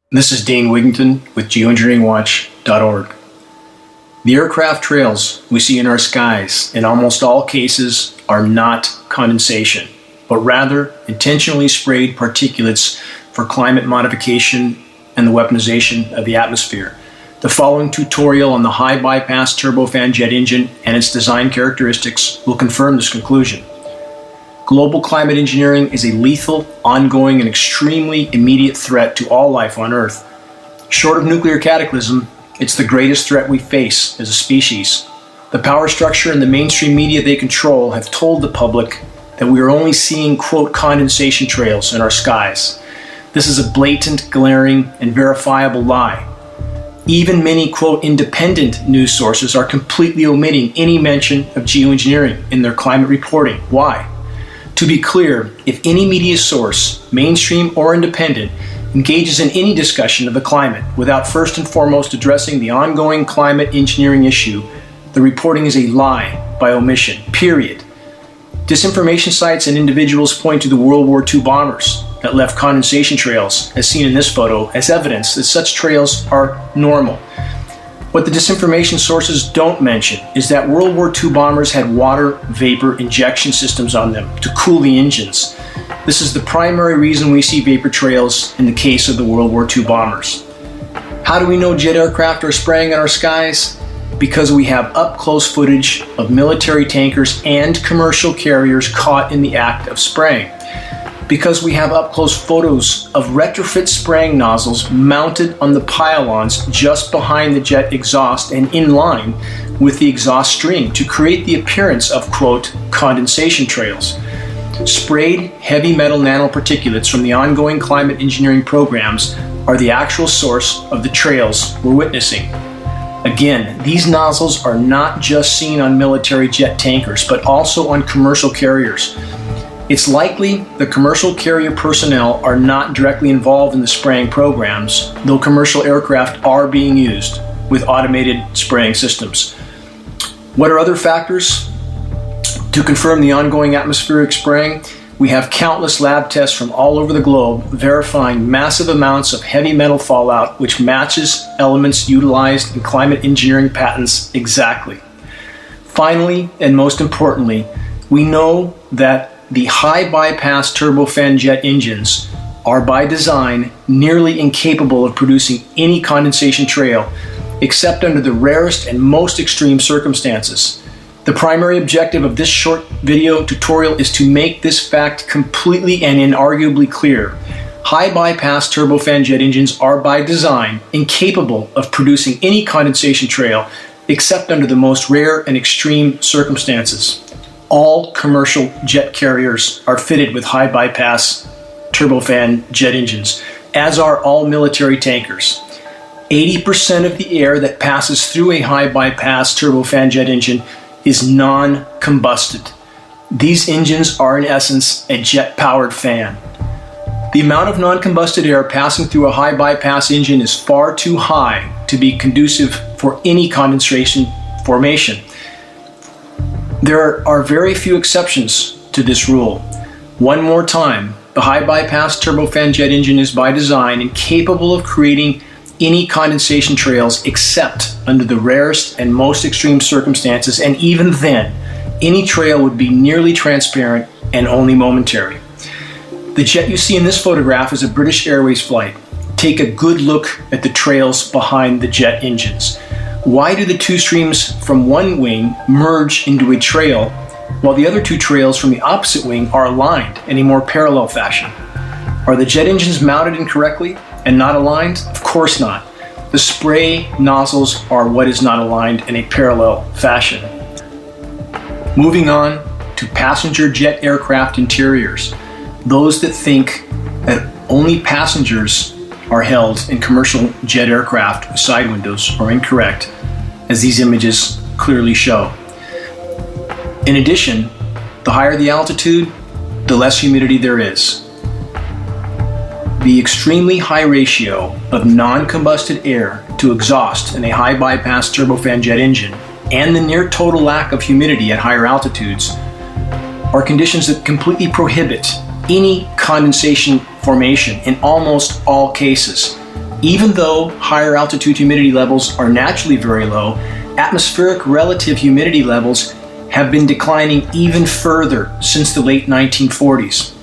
This is Dane Wigington with Geoengineeringwatch.org. The aircraft trails we see in our skies in almost all cases are not condensation, but rather intentionally sprayed particulates for climate modification and the weaponization of the atmosphere. The following tutorial on the high bypass turbofan jet engine and its design characteristics will confirm this conclusion. Global climate engineering is a lethal, ongoing, and extremely immediate threat to all life on Earth. Short of nuclear cataclysm, it's the greatest threat we face as a species. The power structure and the mainstream media they control have told the public that we are only seeing, quote, condensation trails in our skies. This is a blatant, glaring, and verifiable lie. Even many, quote, independent news sources are completely omitting any mention of geoengineering in their climate reporting. Why? To be clear, if any media source, mainstream or independent, engages in any discussion of the climate without first and foremost addressing the ongoing climate engineering issue, the reporting is a lie by omission, period. Disinformation sites and individuals point to the World War II bombers that left condensation trails, as seen in this photo, as evidence that such trails are normal. What the disinformation sources don't mention is that World War II bombers had water vapor injection systems on them to cool the engines. This is the primary reason we see vapor trails in the case of the World War II bombers. How do we know jet aircraft are spraying in our skies? Because we have up-close footage of military tankers and commercial carriers caught in the act of spraying. Because we have up-close photos of retrofit spraying nozzles mounted on the pylons just behind the jet exhaust and in line with the exhaust stream to create the appearance of, quote, condensation trails. Sprayed heavy metal nanoparticulates from the ongoing climate engineering programs are the actual source of the trails we're witnessing. Again, these nozzles are not just seen on military jet tankers, but also on commercial carriers. It's likely the commercial carrier personnel are not directly involved in the spraying programs, though commercial aircraft are being used with automated spraying systems. What are other factors to confirm the ongoing atmospheric spraying? We have countless lab tests from all over the globe verifying massive amounts of heavy metal fallout which matches elements utilized in climate engineering patents exactly. Finally, and most importantly, we know that the high bypass turbofan jet engines are by design nearly incapable of producing any condensation trail except under the rarest and most extreme circumstances. The primary objective of this short video tutorial is to make this fact completely and inarguably clear. High bypass turbofan jet engines are by design incapable of producing any condensation trail except under the most rare and extreme circumstances. All commercial jet carriers are fitted with high bypass turbofan jet engines, as are all military tankers. 80% of the air that passes through a high bypass turbofan jet engine is non-combusted. These engines are in essence a jet-powered fan. The amount of non-combusted air passing through a high bypass engine is far too high to be conducive for any condensation formation. There are very few exceptions to this rule. One more time, the high bypass turbofan jet engine is by design incapable of creating any condensation trails except under the rarest and most extreme circumstances, and even then, any trail would be nearly transparent and only momentary. The jet you see in this photograph is a British Airways flight. Take a good look at the trails behind the jet engines. Why do the two streams from one wing merge into a trail while the other two trails from the opposite wing are aligned in a more parallel fashion? Are the jet engines mounted incorrectly and not aligned? Of course not. The spray nozzles are what is not aligned in a parallel fashion. Moving on to passenger jet aircraft interiors. Those that think that only passengers are held in commercial jet aircraft with side windows are incorrect, as these images clearly show. In addition, the higher the altitude, the less humidity there is. The extremely high ratio of non-combusted air to exhaust in a high bypass turbofan jet engine and the near total lack of humidity at higher altitudes are conditions that completely prohibit any condensation formation in almost all cases. Even though higher altitude humidity levels are naturally very low, atmospheric relative humidity levels have been declining even further since the late 1940s,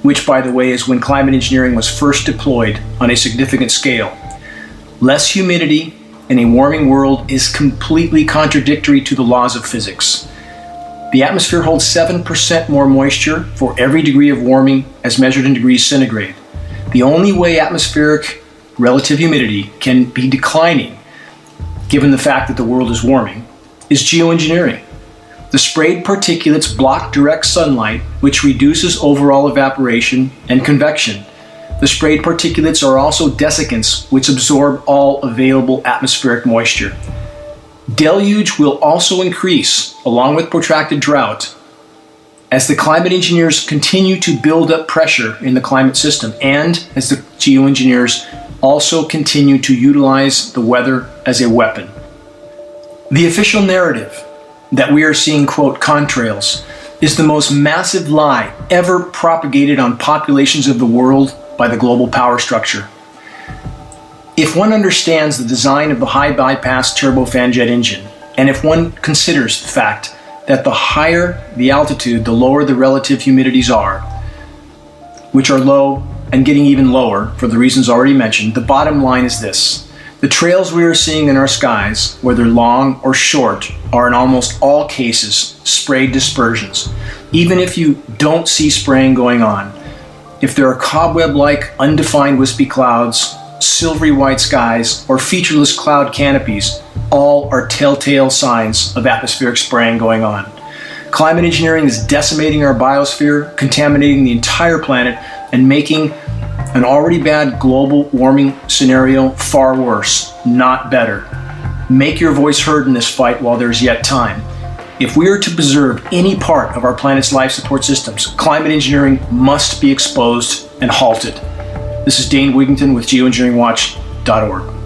which, by the way, is when climate engineering was first deployed on a significant scale. Less humidity in a warming world is completely contradictory to the laws of physics. The atmosphere holds 7% more moisture for every degree of warming as measured in degrees centigrade. The only way atmospheric relative humidity can be declining, given the fact that the world is warming, is geoengineering. The sprayed particulates block direct sunlight, which reduces overall evaporation and convection. The sprayed particulates are also desiccants, which absorb all available atmospheric moisture. Deluge will also increase, along with protracted drought, as the climate engineers continue to build up pressure in the climate system, and as the geoengineers also continue to utilize the weather as a weapon. The official narrative that we are seeing, quote, contrails, is the most massive lie ever propagated on populations of the world by the global power structure. If one understands the design of the high bypass turbofan jet engine, and if one considers the fact that the higher the altitude, the lower the relative humidities are, which are low and getting even lower for the reasons already mentioned, the bottom line is this. The trails we are seeing in our skies, whether long or short, are in almost all cases sprayed dispersions. Even if you don't see spraying going on, if there are cobweb-like undefined wispy clouds, silvery white skies, or featureless cloud canopies, all are telltale signs of atmospheric spraying going on. Climate engineering is decimating our biosphere, contaminating the entire planet, and making an already bad global warming scenario far worse, not better. Make your voice heard in this fight while there's yet time. If we are to preserve any part of our planet's life support systems, climate engineering must be exposed and halted. This is Dane Wigington with Geoengineeringwatch.org.